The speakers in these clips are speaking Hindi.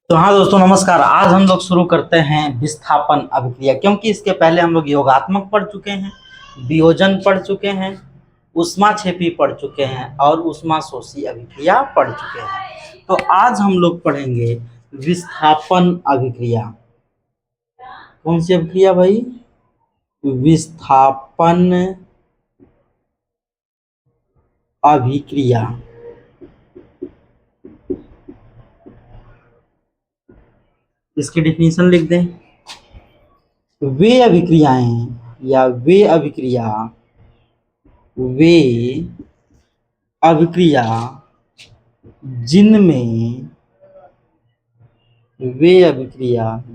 तो हाँ दोस्तों नमस्कार। आज हम लोग शुरू करते हैं विस्थापन अभिक्रिया, क्योंकि इसके पहले हम लोग योगात्मक पढ़ चुके हैं, वियोजन पढ़ चुके हैं, ऊष्माक्षेपी पढ़ चुके हैं और ऊष्माशोषी अभिक्रिया पढ़ चुके हैं। तो आज हम लोग पढ़ेंगे विस्थापन अभिक्रिया। कौन सी अभिक्रिया भाई? विस्थापन अभिक्रिया। इसकी डिफिनीशन लिख दें। वे अभिक्रियाएं या वे अभिक्रिया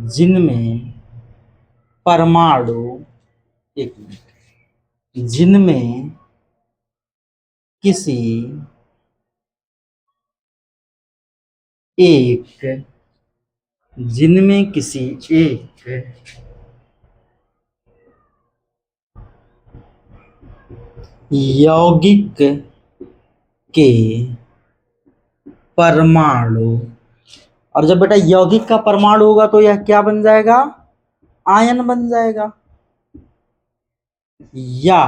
जिनमें परमाणु एक मिनट जिनमें किसी एक जिनमें किसी एक यौगिक के परमाणु, और जब बेटा यौगिक का परमाणु होगा तो यह क्या बन जाएगा? आयन बन जाएगा। या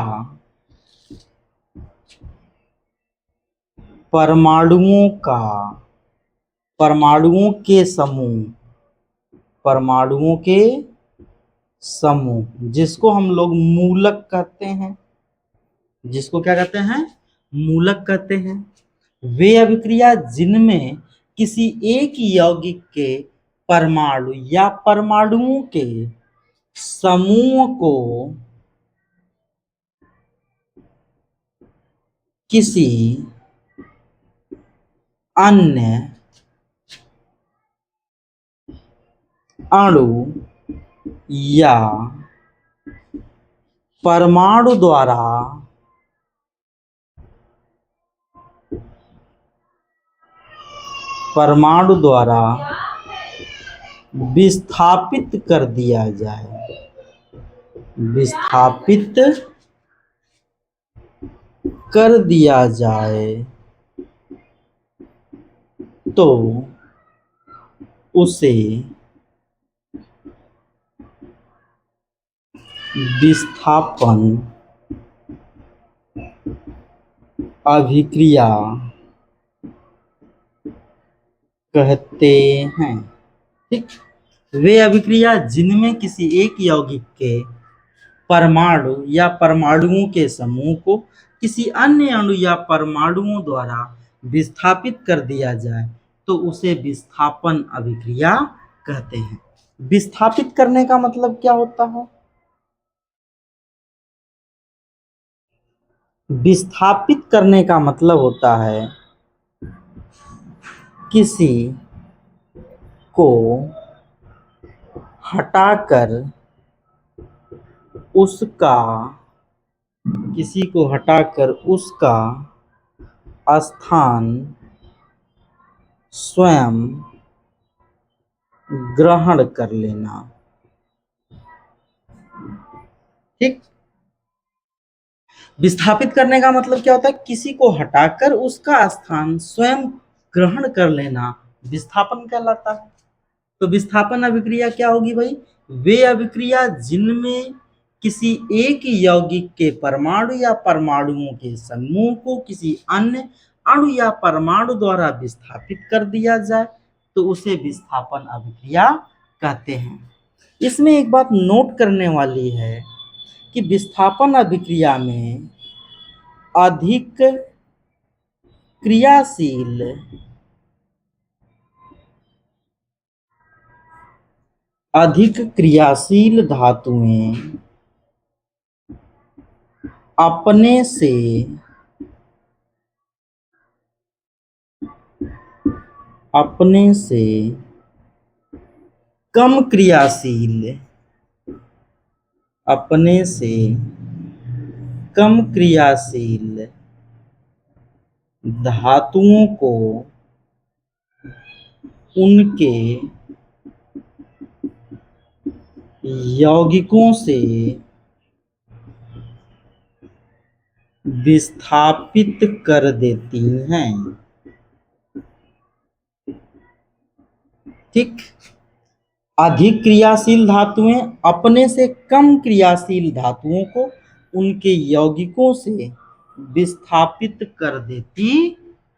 परमाणुओं का परमाणुओं के समूह जिसको हम लोग मूलक कहते हैं, जिसको क्या कहते हैं? मूलक कहते हैं। वे अभिक्रिया जिनमें किसी एक यौगिक के परमाणु या परमाणुओं के समूह को किसी अन्य अणु या परमाणु द्वारा विस्थापित कर दिया जाए, तो उसे विस्थापन अभिक्रिया कहते हैं। ठीक। वे अभिक्रिया जिनमें किसी एक यौगिक के परमाणु या परमाणुओं के समूह को किसी अन्य अणु या परमाणुओं द्वारा विस्थापित कर दिया जाए तो उसे विस्थापन अभिक्रिया कहते हैं। विस्थापित करने का मतलब क्या होता है? विस्थापित करने का मतलब होता है किसी को हटाकर उसका स्थान स्वयं ग्रहण कर लेना। ठीक। विस्थापित करने का मतलब क्या होता है? किसी को हटाकर उसका स्थान स्वयं ग्रहण कर लेना विस्थापन कहलाता है। तो विस्थापन अभिक्रिया क्या होगी भाई? वे अभिक्रिया जिनमें किसी एक यौगिक के परमाणु या परमाणुओं के समूह को किसी अन्य अणु या परमाणु द्वारा विस्थापित कर दिया जाए तो उसे विस्थापन अभिक्रिया कहते हैं। इसमें एक बात नोट करने वाली है कि विस्थापन अभिक्रिया में अधिक क्रियाशील धातुएं अपने से कम क्रियाशील धातुओं को उनके यौगिकों से विस्थापित कर देती हैं। ठीक। अधिक क्रियाशील धातुएं अपने से कम क्रियाशील धातुओं को उनके यौगिकों से विस्थापित कर देती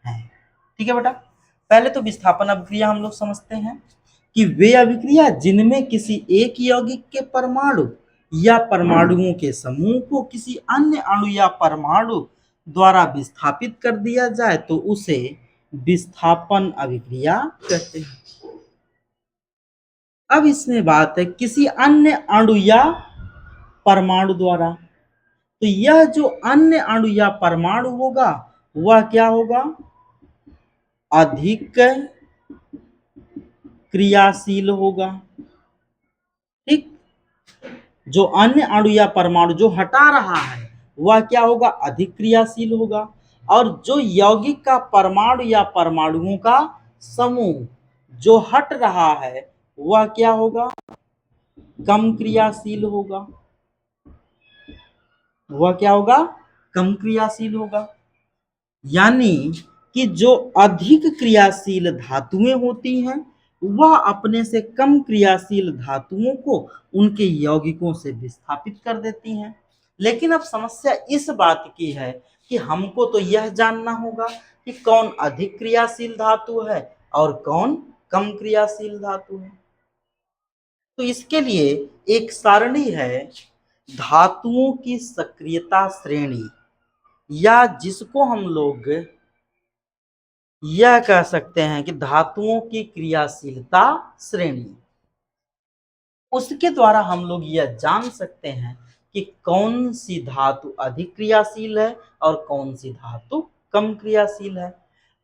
है। ठीक है बेटा, पहले तो विस्थापन अभिक्रिया हम लोग समझते हैं कि वे अभिक्रिया जिनमें किसी एक यौगिक के परमाणु या परमाणुओं के समूह को किसी अन्य अणु या परमाणु द्वारा विस्थापित कर दिया जाए तो उसे विस्थापन अभिक्रिया कहते हैं। अब इसमें बात है किसी अन्य अणु या परमाणु द्वारा, तो यह जो अन्य अणु या परमाणु होगा वह क्या होगा, अधिक क्रियाशील होगा। ठीक, जो अन्य अणु या परमाणु जो हटा रहा है वह क्या होगा, अधिक क्रियाशील होगा। और जो यौगिक का परमाणु या परमाणुओं का समूह जो हट रहा है वह क्या होगा, कम क्रियाशील होगा। वह क्या होगा, कम क्रियाशील होगा। यानी कि जो अधिक क्रियाशील धातुएं होती हैं वह अपने से कम क्रियाशील धातुओं को उनके यौगिकों से विस्थापित कर देती हैं। लेकिन अब समस्या इस बात की है कि हमको तो यह जानना होगा कि कौन अधिक क्रियाशील धातु है और कौन कम क्रियाशील धातु है। तो इसके लिए एक सारणी है, धातुओं की सक्रियता श्रेणी, या जिसको हम लोग यह कह सकते हैं कि धातुओं की क्रियाशीलता श्रेणी। उसके द्वारा हम लोग यह जान सकते हैं कि कौन सी धातु अधिक क्रियाशील है और कौन सी धातु कम क्रियाशील है।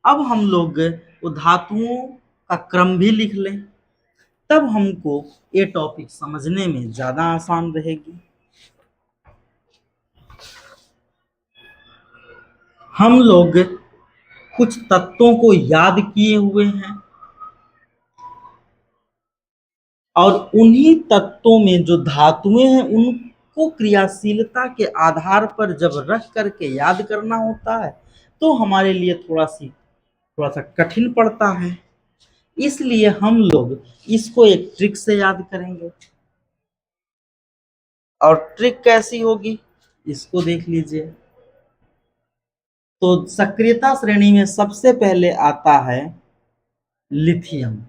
अब हम लोग वो धातुओं का क्रम भी लिख लें, तब हमको ये टॉपिक समझने में ज्यादा आसान रहेगी। हम लोग कुछ तत्वों को याद किए हुए हैं और उन्हीं तत्वों में जो धातुएं हैं उनको क्रियाशीलता के आधार पर जब रख करके याद करना होता है तो हमारे लिए थोड़ा सा कठिन पड़ता है। इसलिए हम लोग इसको एक ट्रिक से याद करेंगे। और ट्रिक कैसी होगी इसको देख लीजिए। तो सक्रियता श्रेणी में सबसे पहले आता है लिथियम,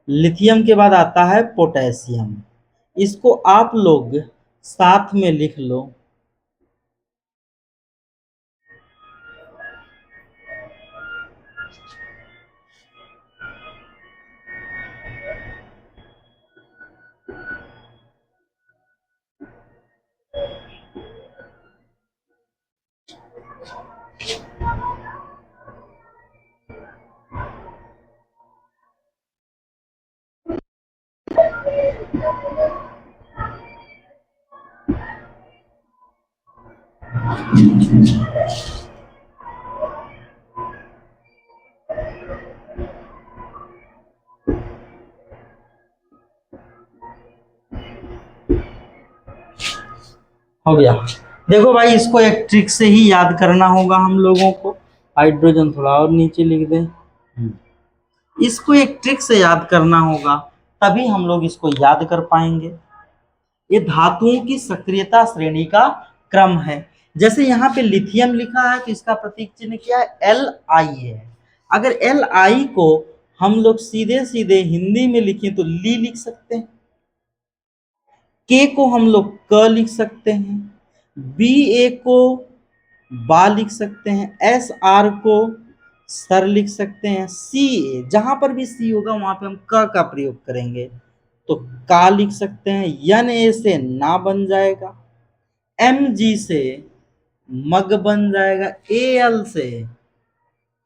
लिथियम के बाद आता है पोटेशियम। इसको आप लोग साथ में लिख लो। हो गया। देखो भाई, इसको एक ट्रिक से ही याद करना होगा हम लोगों को। हाइड्रोजन थोड़ा और नीचे लिख दें। इसको एक ट्रिक से याद करना होगा, तभी हम लोग इसको याद कर पाएंगे। ये धातुओं की सक्रियता श्रेणी का क्रम है। जैसे यहाँ पे लिथियम लिखा है तो इसका प्रतीक चिन्ह क्या है, Li है। अगर Li को हम लोग सीधे सीधे हिंदी में लिखें तो ली लिख सकते हैं। के को हम लोग क लिख सकते हैं, बी ए को बा लिख सकते हैं, एस आर को सर लिख सकते हैं, सी ए जहां पर भी सी होगा वहां पे हम क का प्रयोग करेंगे तो का लिख सकते हैं, एन ए से ना बन जाएगा, एम जी से मग बन जाएगा, ए एल से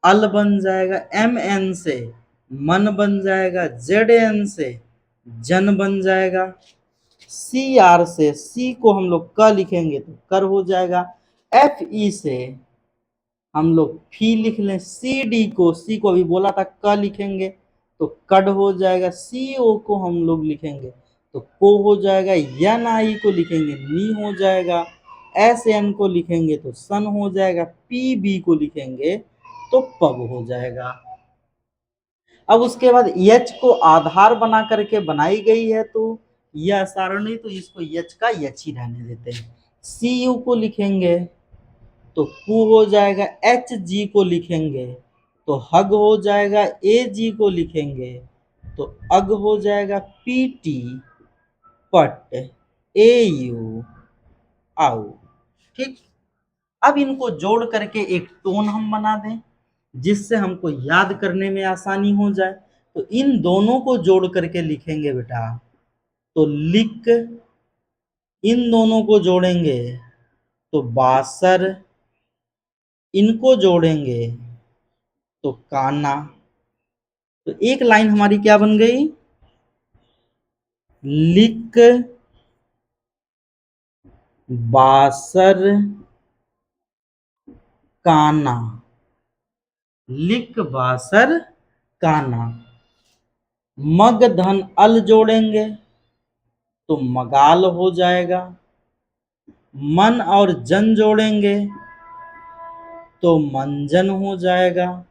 अल बन जाएगा, एम एन से मन बन जाएगा, जेड एन से जन बन जाएगा, सी आर से सी को हम लोग क लिखेंगे तो कर हो जाएगा, एफ ई से हम लोग फी लिख लें, सी डी को सी को अभी बोला था क लिखेंगे तो कड हो जाएगा, सी ओ को हम लोग लिखेंगे तो को हो जाएगा, एन आई को लिखेंगे नी हो जाएगा, एस एन को लिखेंगे तो सन हो जाएगा, पी बी को लिखेंगे तो पब हो जाएगा। अब उसके बाद H को आधार बना करके बनाई गई है, तो यह सारणी, तो इसको H का H ही रहने देते हैं। Cu को लिखेंगे तो कु हो जाएगा, Hg को लिखेंगे तो हग हो जाएगा, Ag को लिखेंगे तो अग हो जाएगा, Pt पट, Au आउ। ठीक, अब इनको जोड़ करके एक टोन हम बना दें जिससे हमको याद करने में आसानी हो जाए। तो इन दोनों को जोड़ करके लिखेंगे बेटा, तो लिक, इन दोनों को जोड़ेंगे तो बासर, इनको जोड़ेंगे तो काना। तो एक लाइन हमारी क्या बन गई, लिक बासर काना, लिक बासर काना। मग धन अल जोड़ेंगे तो मगाल हो जाएगा, मन और जन जोड़ेंगे तो मंजन हो जाएगा,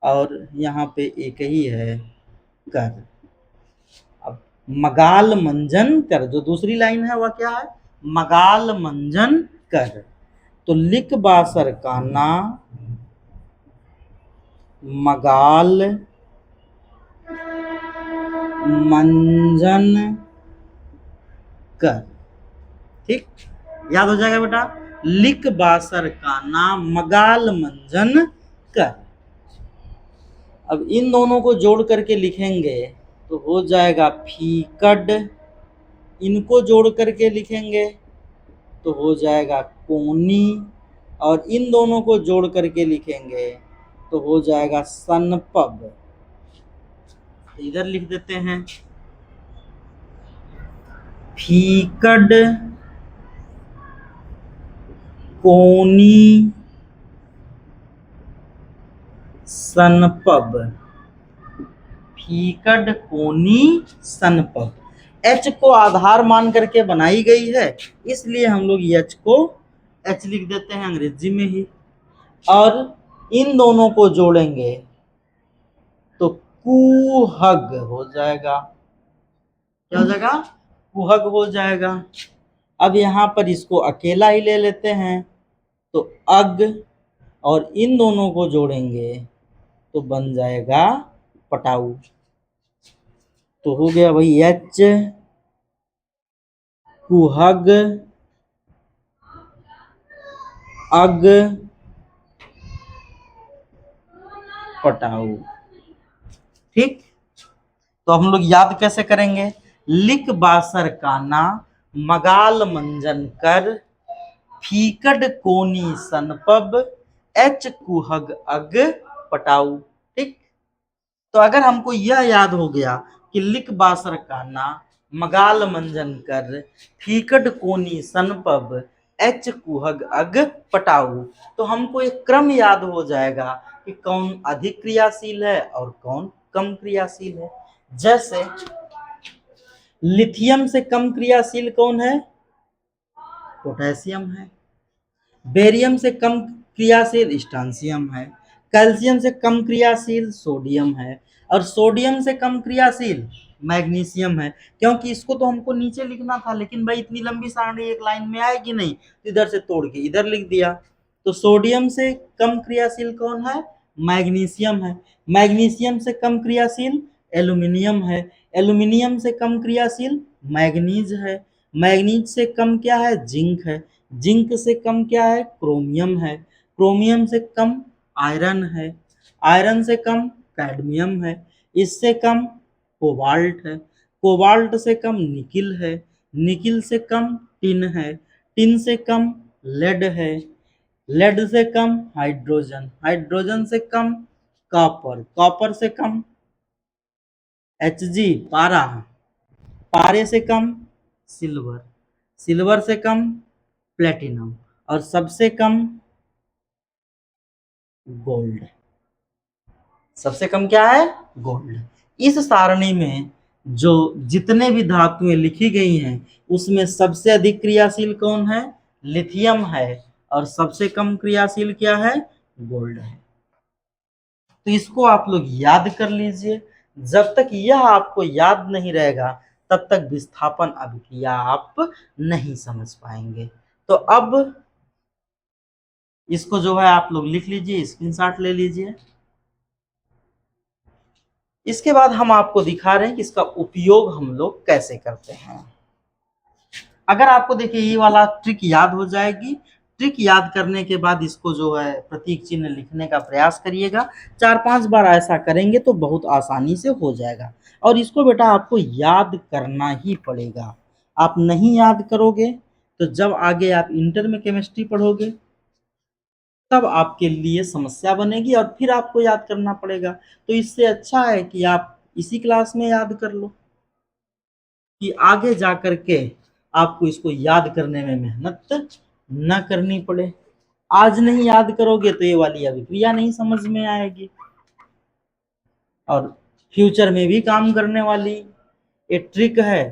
और यहाँ पे एक ही है कर। अब मगाल मंजन कर, जो दूसरी लाइन है वह क्या है, मगाल मंजन कर। तो लिक बासर काना, मगाल मंजन कर। ठीक, याद हो जाएगा बेटा, लिक बासर काना, मगाल मंजन कर। अब इन दोनों को जोड़ करके लिखेंगे तो हो जाएगा फीकड, इनको जोड़ करके लिखेंगे तो हो जाएगा कोनी, और इन दोनों को जोड़ करके लिखेंगे तो हो जाएगा सनपब। इधर लिख देते हैं, फीकड कोनी सनपब, फीकड कोनी सनपब। एच को आधार मान करके बनाई गई है, इसलिए हम लोग एच को एच लिख देते हैं अंग्रेजी में ही, और इन दोनों को जोड़ेंगे तो कुहग हो जाएगा। क्या हो जाएगा, कुहग हो जाएगा। अब यहाँ पर इसको अकेला ही ले लेते हैं तो अग, और इन दोनों को जोड़ेंगे तो बन जाएगा पटाऊ। तो हो गया भाई एच, कुहग, अग, पटाऊ। ठीक, तो हम लोग याद कैसे करेंगे, लिक बासर काना, मगाल मंजन कर, फीकड कोनी सनपब, एच कुहग अग पटाऊ। ठीक, तो अगर हमको यह याद हो गया कि लिक बासर काना, मगाल मंजन कर, फीकड कोनी सनपब, एच कुहग अग पटाऊ, तो हमको एक क्रम याद हो जाएगा कि कौन अधिक क्रियाशील है और कौन कम क्रियाशील है। जैसे लिथियम से कम क्रियाशील कौन है, पोटेशियम है। बेरियम से कम क्रियाशील स्ट्रांसियम है। कैल्शियम से कम क्रियाशील सोडियम है, और सोडियम से कम क्रियाशील मैग्नीशियम है। क्योंकि इसको तो हमको नीचे लिखना था, लेकिन भाई इतनी लंबी सारणी एक लाइन में आएगी नहीं, तो इधर से तोड़ के इधर लिख दिया। तो सोडियम से कम क्रियाशील कौन है, मैग्नीशियम है। मैग्नीशियम से कम क्रियाशील एल्यूमिनियम है। एल्यूमिनियम से कम क्रियाशील मैग्नीज है। मैग्नीज से कम क्या है, जिंक है। जिंक से कम क्या है, क्रोमियम है। क्रोमियम से कम आयरन है। आयरन से कम कैडमियम है। इससे कम कोबाल्ट है। कोबाल्ट से कम निकिल है। निकिल से कम टिन है। टिन से कम लेड है। लेड से कम हाइड्रोजन। हाइड्रोजन से कम कॉपर। कॉपर से कम Hg पारा। पारे से कम सिल्वर। सिल्वर से कम प्लेटिनम, और सबसे कम गोल्ड। सबसे कम क्या है, गोल्ड। इस सारणी में जो जितने भी धातुएं लिखी गई हैं उसमें सबसे अधिक क्रियाशील कौन है, लिथियम है, और सबसे कम क्रियाशील क्या है, गोल्ड है। तो इसको आप लोग याद कर लीजिए। जब तक यह आपको याद नहीं रहेगा तब तक विस्थापन अभिक्रिया आप नहीं समझ पाएंगे। तो अब इसको जो है आप लोग लिख लीजिए, स्क्रीनशॉट ले लीजिए। इसके बाद हम आपको दिखा रहे हैं कि इसका उपयोग हम लोग कैसे करते हैं। अगर आपको देखिए ये वाला ट्रिक याद हो जाएगी, ट्रिक याद करने के बाद इसको जो है प्रतीक चिन्ह लिखने का प्रयास करिएगा। 4-5 बार ऐसा करेंगे तो बहुत आसानी से हो जाएगा। और इसको बेटा आपको याद करना ही पड़ेगा। आप नहीं याद करोगे तो जब आगे आप इंटर में केमिस्ट्री पढ़ोगे तब आपके लिए समस्या बनेगी और फिर आपको याद करना पड़ेगा। तो इससे अच्छा है कि आप इसी क्लास में याद कर लो, कि आगे जा कर के आपको इसको याद करने में मेहनत न करनी पड़े। आज नहीं याद करोगे तो ये वाली अभिक्रिया नहीं समझ में आएगी और फ्यूचर में भी काम करने वाली ये ट्रिक है।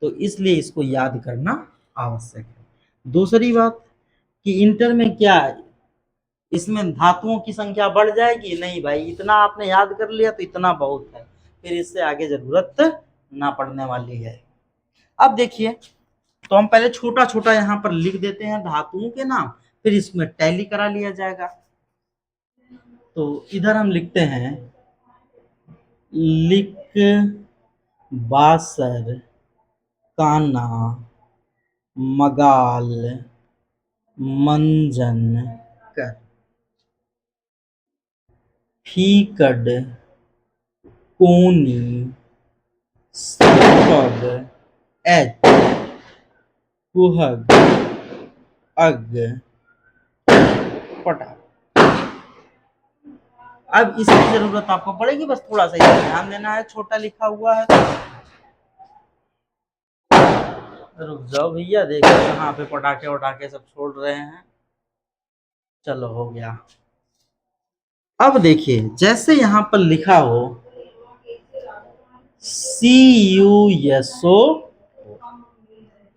तो इसलिए इसको याद करना आवश्यक है। दूसरी बात कि इंटर में क्या इसमें धातुओं की संख्या बढ़ जाएगी? नहीं भाई, इतना आपने याद कर लिया तो इतना बहुत है, फिर इससे आगे जरूरत ना पड़ने वाली है। अब देखिए, तो हम पहले छोटा छोटा यहाँ पर लिख देते हैं धातुओं के नाम, फिर इसमें टैली करा लिया जाएगा। तो इधर हम लिखते हैं लिक, बासर, काना, मगाल, मंजन कर, फीकड, कोनी, सफग, एच, कुहग, अग, पटा। अब इसकी जरूरत आपको पड़ेगी, बस थोड़ा सा ध्यान देना है, छोटा लिखा हुआ है। रुक जाओ भैया, देखिए कहाँ पे पटाखे वटाखे सब छोड़ रहे हैं। चलो हो गया। अब देखिए जैसे यहाँ पर लिखा हो CuSO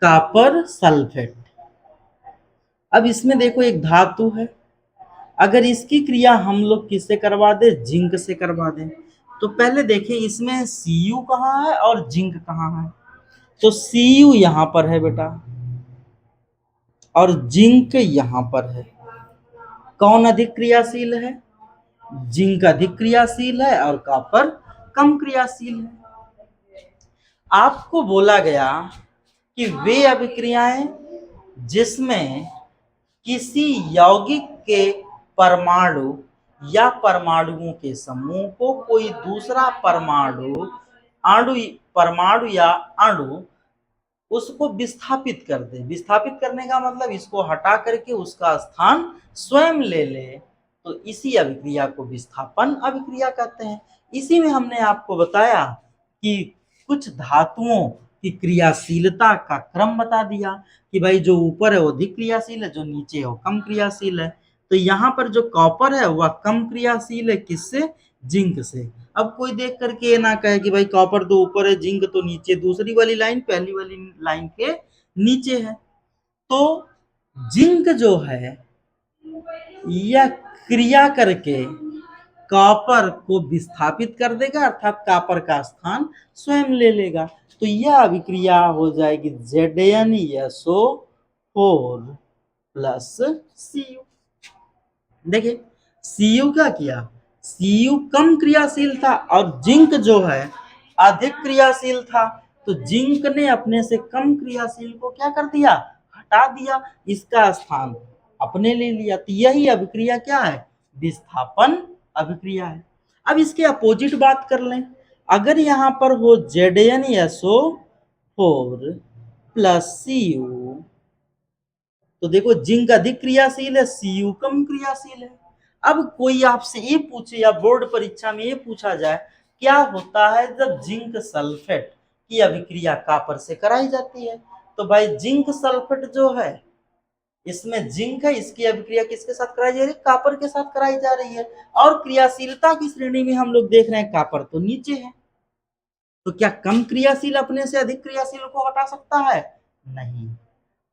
कॉपर सल्फेट। अब इसमें देखो एक धातु है, अगर इसकी क्रिया हम लोग किससे करवा दे? जिंक से करवा दें। तो पहले देखिए इसमें Cu कहाँ है और जिंक कहाँ है। तो Cu यहाँ पर है बेटा और जिंक यहाँ पर है। कौन अधिक क्रियाशील है? जिंक अधिक क्रियाशील है और कॉपर कम क्रियाशील है। आपको बोला गया कि वे अभिक्रियाएं जिसमें किसी यौगिक के परमाणु या परमाणुओं के समूह को कोई दूसरा परमाणु या अणु उसको विस्थापित कर दे। विस्थापित करने का मतलब इसको हटा करके उसका स्थान स्वयं ले ले, तो इसी अभिक्रिया को विस्थापन अभिक्रिया कहते हैं। इसी में हमने आपको बताया कि कुछ धातुओं की क्रियाशीलता का क्रम बता दिया कि भाई जो ऊपर है वो अधिक क्रियाशील है, जो नीचे है वो कम क्रियाशील है। तो यहाँ पर जो कॉपर है वह कम क्रियाशील है, किससे? जिंक से। अब कोई देख करके ये ना कहे कि भाई कॉपर तो ऊपर है, जिंक तो नीचे, दूसरी वाली लाइन पहली वाली लाइन के नीचे है। तो जिंक जो है यह क्रिया करके कॉपर को विस्थापित कर देगा, अर्थात कॉपर का स्थान स्वयं ले लेगा। तो यह अभिक्रिया हो जाएगी ZnSO4 प्लस Cu। देखिए Cu क्या किया? Cu कम क्रियाशील था और जिंक जो है अधिक क्रियाशील था। तो जिंक ने अपने से कम क्रियाशील को क्या कर दिया? हटा दिया, इसका स्थान अपने ले लिया। तो यही अभिक्रिया क्या है? विस्थापन अभिक्रिया है। अब इसके अपोजिट बात कर लें, अगर यहाँ पर हो ZnSO4 प्लस Cu, तो देखो जिंक अधिक क्रियाशील है, Cu कम क्रियाशील है। अब कोई आपसे ये पूछे या बोर्ड परीक्षा में ये पूछा जाए क्या होता है जब जिंक सल्फेट की अभिक्रिया कॉपर से कराई जाती है? तो भाई जिंक सल्फेट जो है इसमें जिंक है, इसकी अभिक्रिया किसके साथ कराई जा रही है? कॉपर के साथ कराई जा रही है। और क्रियाशीलता की श्रेणी में हम लोग देख रहे हैं कॉपर तो नीचे है। तो क्या कम क्रियाशील अपने से अधिक क्रियाशील को हटा सकता है? नहीं,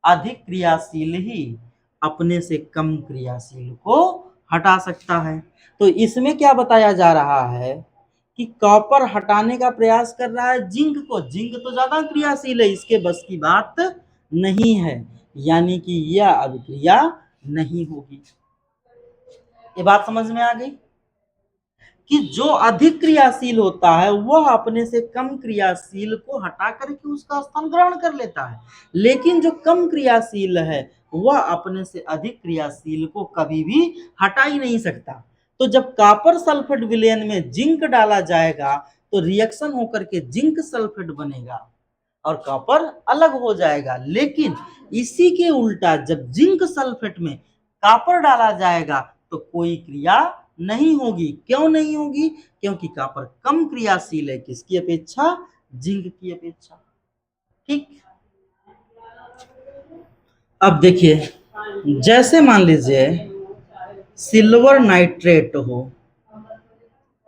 अधिक क्रियाशील ही अपने से कम क्रियाशील को हटा सकता है। तो इसमें क्या बताया जा रहा है कि कॉपर हटाने का प्रयास कर रहा है जिंक को। जिंक तो ज्यादा क्रियाशील है, इसके बस की बात नहीं है, यानी कि यह अभिक्रिया नहीं होगी। ये बात समझ में आ गई कि जो अधिक क्रियाशील होता है वह अपने से कम क्रियाशील को हटा करके उसका स्थान ग्रहण कर लेता है, लेकिन जो कम क्रियाशील है वह अपने से अधिक क्रियाशील को कभी भी हटा ही नहीं सकता। तो जब कॉपर सल्फेट विलयन में जिंक डाला जाएगा तो रिएक्शन होकर के जिंक सल्फेट बनेगा और कॉपर अलग हो जाएगा। लेकिन इसी के उल्टा जब जिंक सल्फेट में कॉपर डाला जाएगा तो कोई क्रिया नहीं होगी। क्यों नहीं होगी? क्योंकि कॉपर कम क्रियाशील है किसकी अपेक्षा? जिंक की अपेक्षा। ठीक। अब देखिए, जैसे मान लीजिए सिल्वर नाइट्रेट हो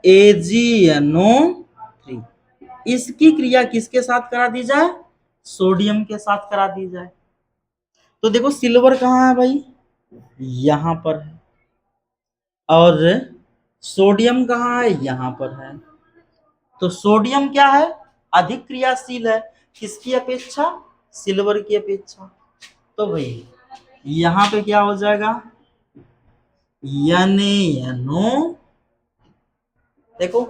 AgNO3, इसकी क्रिया किसके साथ करा दी जाए? सोडियम के साथ करा दी जाए। तो देखो सिल्वर कहाँ है भाई? यहां पर है। और सोडियम कहाँ है? यहां पर है। तो सोडियम क्या है? अधिक क्रियाशील है किसकी अपेक्षा? सिल्वर की अपेक्षा। तो भाई यहां पे क्या हो जाएगा? NaNO। देखो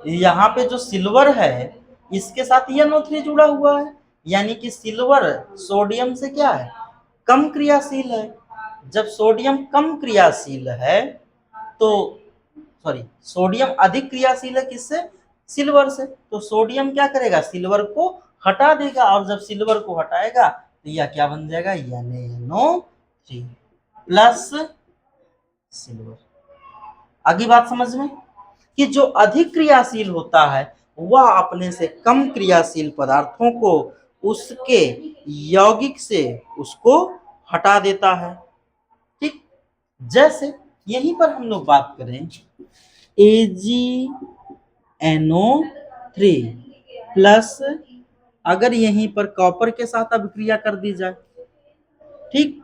यहाँ पे जो सिल्वर है इसके साथ NO3 जुड़ा हुआ है, यानी कि सिल्वर सोडियम से क्या है? कम क्रियाशील है। जब सोडियम कम क्रियाशील है तो सोडियम अधिक क्रियाशील है किससे? सिल्वर से। तो सोडियम क्या करेगा? सिल्वर को हटा देगा, और जब सिल्वर को हटाएगा तो यह क्या बन जाएगा? NaNO3 plus silver. आगे बात समझ में कि जो अधिक क्रियाशील होता है वह अपने से कम क्रियाशील पदार्थों को उसके यौगिक से उसको हटा देता है। ठीक। जैसे यहीं पर हम लोग बात करें AgNO3 प्लस, अगर यहीं पर कॉपर के साथ अभिक्रिया कर दी जाए, ठीक,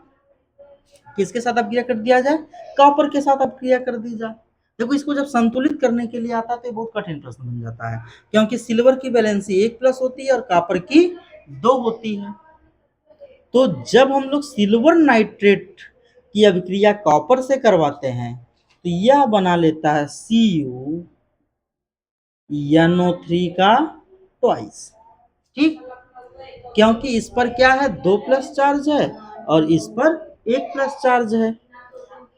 किसके साथ अभिक्रिया कर दिया जाए? कॉपर के साथ अभिक्रिया कर दी जाए। देखो इसको जब संतुलित करने के लिए आता है तो ये बहुत कठिन प्रश्न बन जाता है, क्योंकि सिल्वर की वैलेंसी 1+ होती है और कॉपर की 2 होती है। तो जब हम लोग सिल्वर नाइट्रेट की अभिक्रिया कॉपर से करवाते हैं तो यह बना लेता है CuNO3 का ट्वाइस। ठीक। क्योंकि इस पर क्या है? 2+ चार्ज है और इस पर 1+ चार्ज है।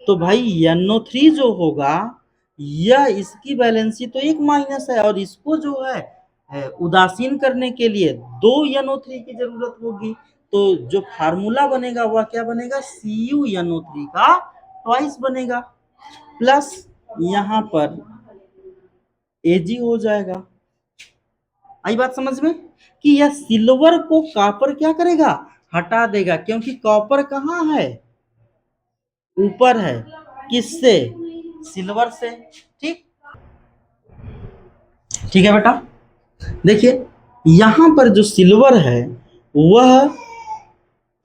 तो भाई NO3 जो होगा यह इसकी वैलेंसी तो 1- है, और इसको जो है उदासीन करने के लिए 2 NO3 की जरूरत होगी। तो जो फार्मूला बनेगा वह क्या बनेगा? CuNO3 का ट्वाइस बनेगा, प्लस यहाँ पर Ag हो जाएगा। आई बात समझ में कि यह सिल्वर को कॉपर क्या करेगा? हटा देगा, क्योंकि कॉपर कहाँ है? ऊपर है। किससे? सिल्वर से। ठीक। ठीक है बेटा। देखिए यहां पर जो सिल्वर है वह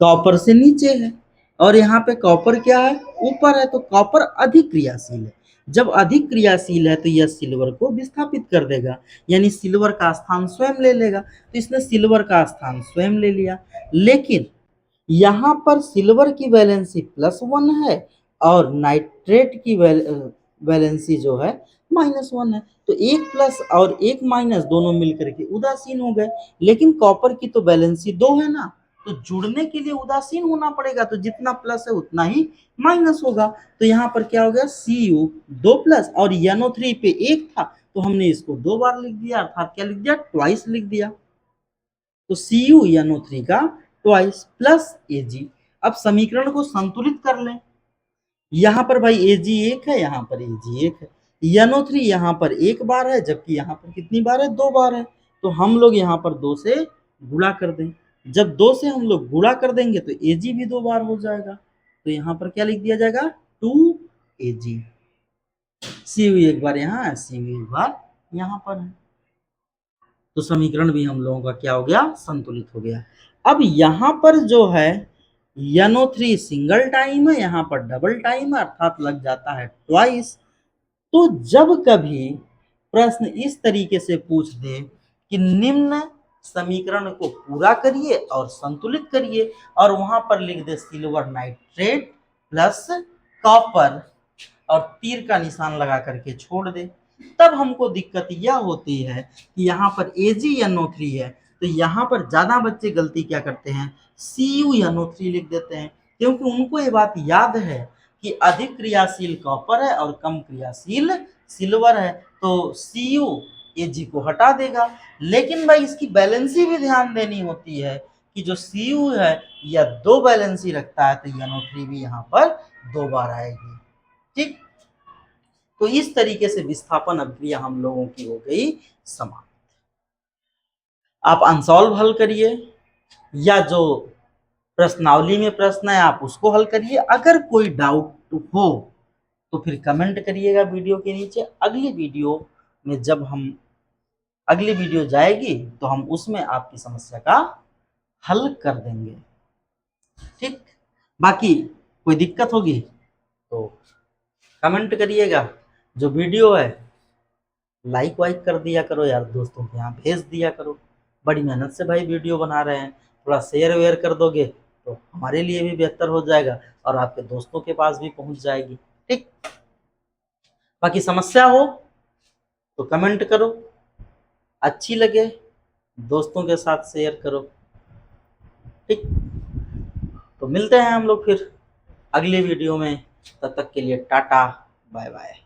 कॉपर से नीचे है, और यहाँ पे कॉपर क्या है? ऊपर है। तो कॉपर अधिक क्रियाशील है। जब अधिक क्रियाशील है तो यह सिल्वर को विस्थापित कर देगा, यानी सिल्वर का स्थान स्वयं ले लेगा। तो इसने सिल्वर का स्थान स्वयं ले लिया। लेकिन यहाँ पर सिल्वर की वैलेंसी +1 है और नाइट्रेट की वैलेंसी जो है -1 है। तो 1+ और 1- दोनों मिलकर के उदासीन हो गए। लेकिन कॉपर की तो वैलेंसी 2 है ना, तो जुड़ने के लिए उदासीन होना पड़ेगा, तो जितना प्लस है उतना ही माइनस होगा। तो यहाँ पर क्या हो गया? Cu 2+ और NO3 पे 1 था तो हमने इसको 2 बार लिख दिया, अर्थात क्या लिख दिया? ट्वाइस लिख दिया। तो CuNO3 का ट्वाइस प्लस Ag। अब समीकरण को संतुलित कर लें। यहाँ पर भाई Ag 1 है, यहाँ पर Ag 1 है। NO3 यहाँ पर 1 बार है, जबकि यहाँ पर कितनी बार है? 2 बार है। तो हम लोग यहाँ पर 2 से गुणा कर दें। जब 2 से हम लोग गुणा कर देंगे तो Ag भी 2 बार हो जाएगा। तो यहाँ पर क्या लिख दिया जाएगा? 2Ag। Cu एक बार यहाँ है, Cu एक बार यहाँ पर है। तो समीकरण भी हम लोगों का क्या हो गया? संतुलित हो गया। अब यहाँ पर जो है NO3 सिंगल टाइम है, यहाँ पर डबल टाइम है, अर्थात लग जाता है ट्वाइस। तो जब कभी प्रश्न इस तरीके से पूछ दे कि निम्न समीकरण को पूरा करिए और संतुलित करिए, और वहां पर लिख दे सिल्वर नाइट्रेट प्लस कॉपर और तीर का निशान लगा करके छोड़ दे, तब हमको दिक्कत यह होती है कि यहाँ पर AgNO3 है, तो यहाँ पर ज्यादा बच्चे गलती क्या करते हैं, CuNO3 लिख देते हैं, क्योंकि उनको ये बात याद है कि अधिक क्रियाशील कॉपर है और कम क्रियाशील सिल्वर है, तो Cu Ag को हटा देगा। लेकिन भाई इसकी बैलेंसी भी ध्यान देनी होती है कि जो Cu है यह 2 बैलेंसी रखता है, तो NO3 भी यहाँ पर 2 बार आएगी। ठीक, तो इस तरीके से विस्थापन अभिक्रिया हम लोगों की हो गई समाप्त। आप अनसॉल्व हल करिए, या जो प्रश्नावली में प्रश्न है आप उसको हल करिए। अगर कोई डाउट हो तो फिर कमेंट करिएगा वीडियो के नीचे। अगली वीडियो में जब हम अगली वीडियो जाएगी तो हम उसमें आपकी समस्या का हल कर देंगे। ठीक, बाकी कोई दिक्कत होगी तो कमेंट करिएगा। जो वीडियो है लाइक वाइक कर दिया करो यार, दोस्तों के यहाँ भेज दिया करो। बड़ी मेहनत से भाई वीडियो बना रहे हैं, थोड़ा शेयर वेयर कर दोगे तो हमारे लिए भी बेहतर हो जाएगा और आपके दोस्तों के पास भी पहुंच जाएगी। ठीक, बाकी समस्या हो तो कमेंट करो, अच्छी लगे दोस्तों के साथ शेयर करो। ठीक, तो मिलते हैं हम लोग फिर अगली वीडियो में, तब तक के लिए टाटा बाय बाय।